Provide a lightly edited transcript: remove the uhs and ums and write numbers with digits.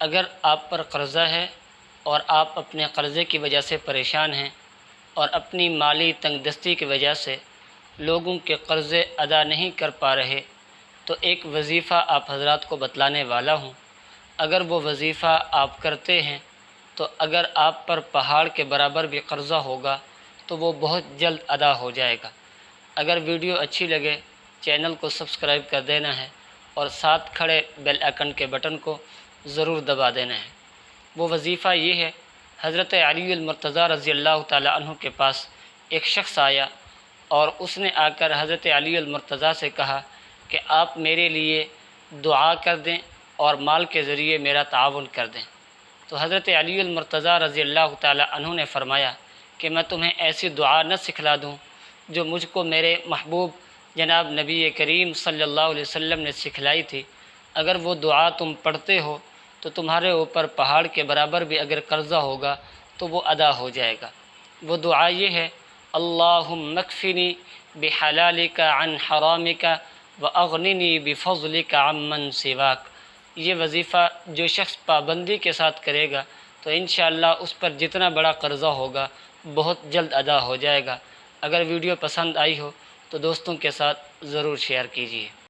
اگر آپ پر قرضہ ہے اور آپ اپنے قرضے کی وجہ سے پریشان ہیں اور اپنی مالی تنگ دستی کی وجہ سے لوگوں کے قرضے ادا نہیں کر پا رہے، تو ایک وظیفہ آپ حضرات کو بتلانے والا ہوں۔ اگر وہ وظیفہ آپ کرتے ہیں تو اگر آپ پر پہاڑ کے برابر بھی قرضہ ہوگا تو وہ بہت جلد ادا ہو جائے گا۔ اگر ویڈیو اچھی لگے چینل کو سبسکرائب کر دینا ہے اور ساتھ کھڑے بیل آئکن کے بٹن کو ضرور دبا دینا ہے۔ وہ وظیفہ یہ ہے، حضرت علی المرتضیٰ رضی اللہ تعالیٰ عنہ کے پاس ایک شخص آیا اور اس نے آ کر حضرت علی المرتضیٰ سے کہا کہ آپ میرے لیے دعا کر دیں اور مال کے ذریعے میرا تعاون کر دیں۔ تو حضرت علی المرتضیٰ رضی اللہ تعالیٰ عنہ نے فرمایا کہ میں تمہیں ایسی دعا نہ سکھلا دوں جو مجھ کو میرے محبوب جناب نبی کریم صلی اللہ علیہ وسلم نے سکھلائی تھی۔ اگر وہ دعا تم پڑھتے ہو تو تمہارے اوپر پہاڑ کے برابر بھی اگر قرضہ ہوگا تو وہ ادا ہو جائے گا۔ وہ دعا یہ ہے، اللہم اکفنی بحلالک عن حرامک واغننی بفضلک عمن سواک۔ یہ وظیفہ جو شخص پابندی کے ساتھ کرے گا تو انشاءاللہ اس پر جتنا بڑا قرضہ ہوگا بہت جلد ادا ہو جائے گا۔ اگر ویڈیو پسند آئی ہو تو دوستوں کے ساتھ ضرور شیئر کیجیے۔